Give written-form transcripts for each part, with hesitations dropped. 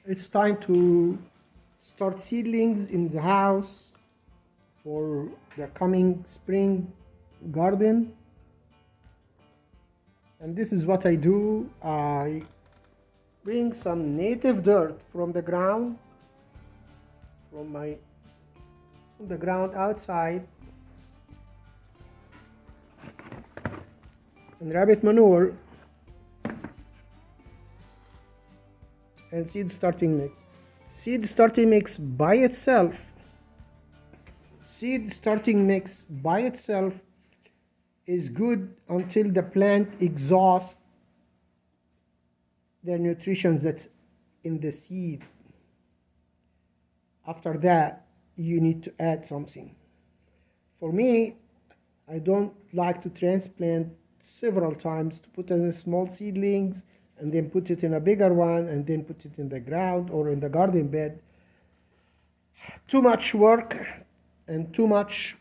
It's time to start seedlings in the house for the coming spring garden. And this is what I do. I bring some native dirt from the ground, from the ground outside, and rabbit manure and seed starting mix. Seed starting mix by itself is good until the plant exhausts the nutrition that's in the seed. After that, you need to add something. For me, I don't like to transplant several times, to put in small seedlings and then put it in a bigger one and then put it in the ground or in the garden bed. Too much work and too much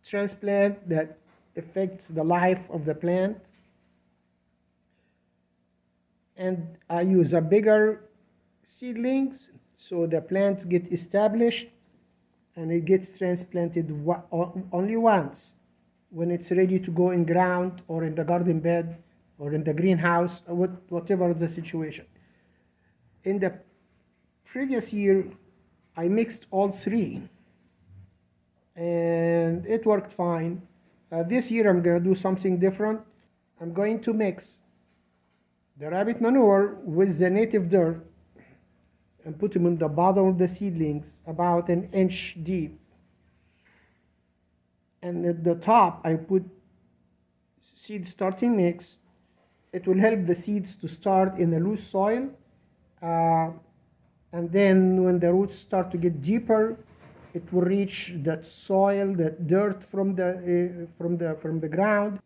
transplant that affects the life of the plant. And I use a bigger seedlings so the plants get established and it gets transplanted only once when it's ready to go in ground or in the garden bed or in the greenhouse, or whatever the situation. In the previous year, I mixed all three and it worked fine. This year I'm going to do something different. I'm going to mix the rabbit manure with the native dirt and put them in the bottom of the seedlings about an inch deep. And at the top I put seed starting mix. It will help the seeds to start in a loose soil, and then when the roots start to get deeper, it will reach that soil, that dirt from the ground,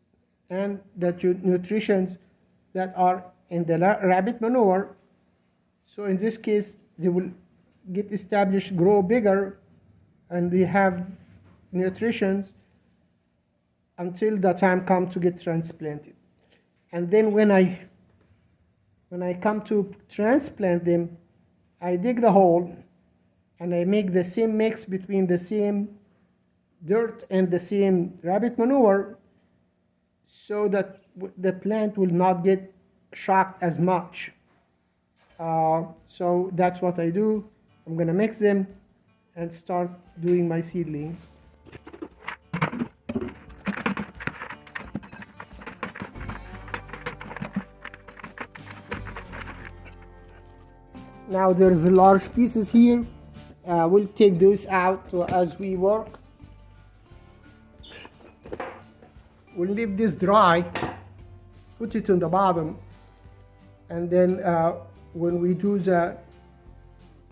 and that nutrients that are in the rabbit manure. So in this case, they will get established, grow bigger, and they have nutrients until the time comes to get transplanted. And then when I come to transplant them, I dig the hole and I make the same mix between the same dirt and the same rabbit manure so that the plant will not get shocked as much. So that's what I do. I'm going to mix them and start doing my seedlings. Now there's large pieces here. We'll take those out as we work. We'll leave this dry, put it on the bottom, and then when we do the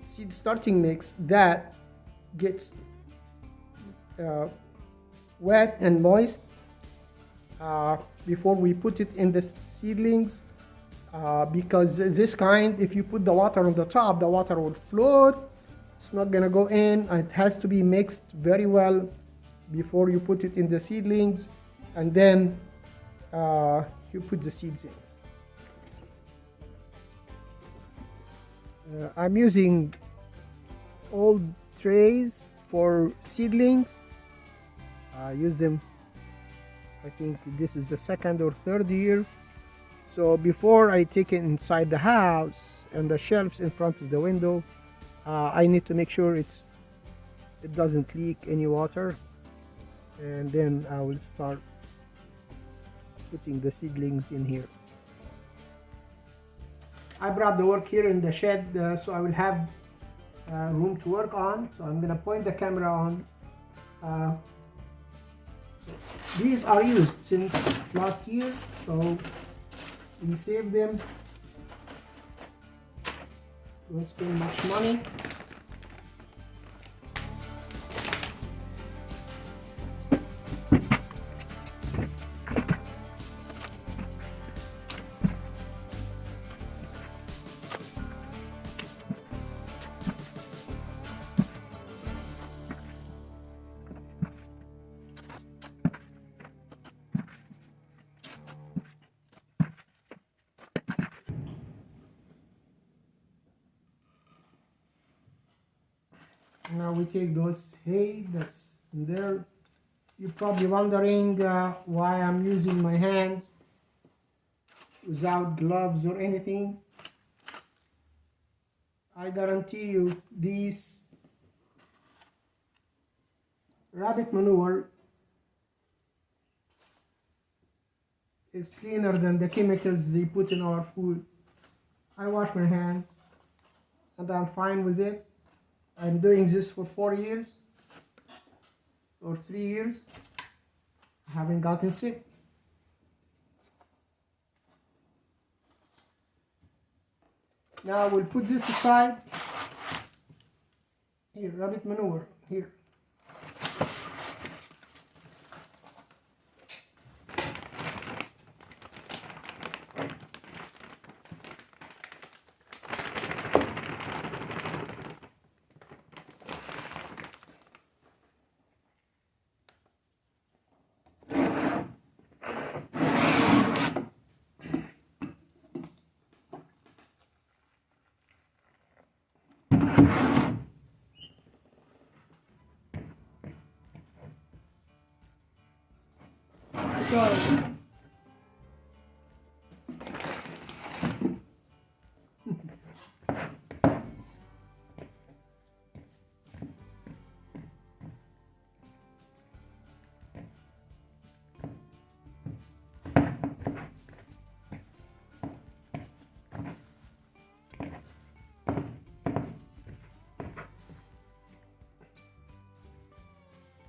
seed starting mix, that gets wet and moist before we put it in the seedlings. Because this kind, if you put the water on the top, the water will float. It's not gonna go in. It has to be mixed very well before you put it in the seedlings, and then you put the seeds in. I'm using old trays for seedlings. I use them, I think this is the second or third year. So before I take it inside the house and the shelves in front of the window, I need to make sure it doesn't leak any water, and then I will start putting the seedlings in here. I brought the work here in the shed, so I will have room to work on. So I'm going to point the camera on. These are used since last year, so we save them. Don't spend much money. Now we take those hay that's in there. You're probably wondering why I'm using my hands without gloves or anything. I guarantee you this rabbit manure is cleaner than the chemicals they put in our food. I wash my hands and I'm fine with it. I'm doing this for 4 years or 3 years. I haven't gotten sick. Now we'll put this aside. Here, rabbit manure, here. So,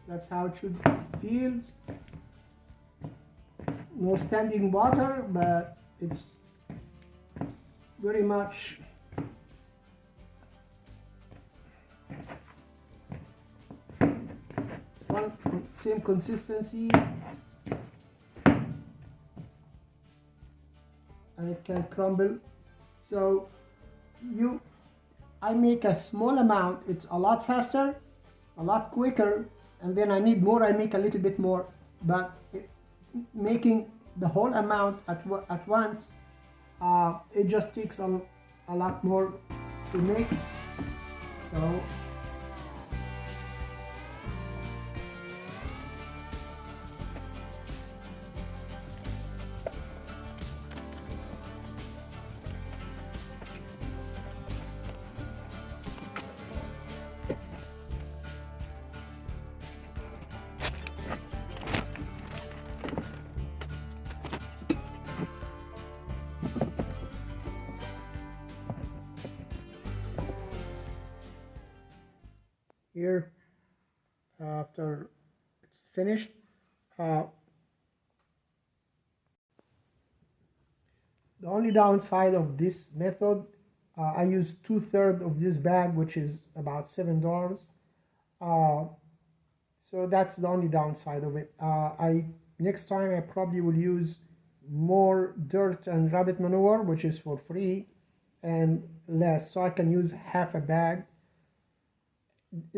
that's how it should feel. No standing water, but it's very much one same consistency, and it can crumble. So I make a small amount, it's a lot faster, a lot quicker, and then I need more, I make a little bit more, but making the whole amount at once, it just takes a lot more to mix. So here, after it's finished, the only downside of this method, I use 2/3 of this bag, which is about $7. So that's the only downside of it. Next time I probably will use more dirt and rabbit manure, which is for free, and less, so I can use half a bag.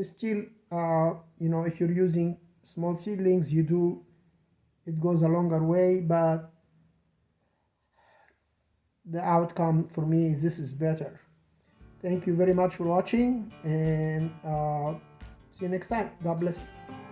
Still, if you're using small seedlings, it goes a longer way, but the outcome for me, this is better. Thank you very much for watching, and see you next time. God bless you.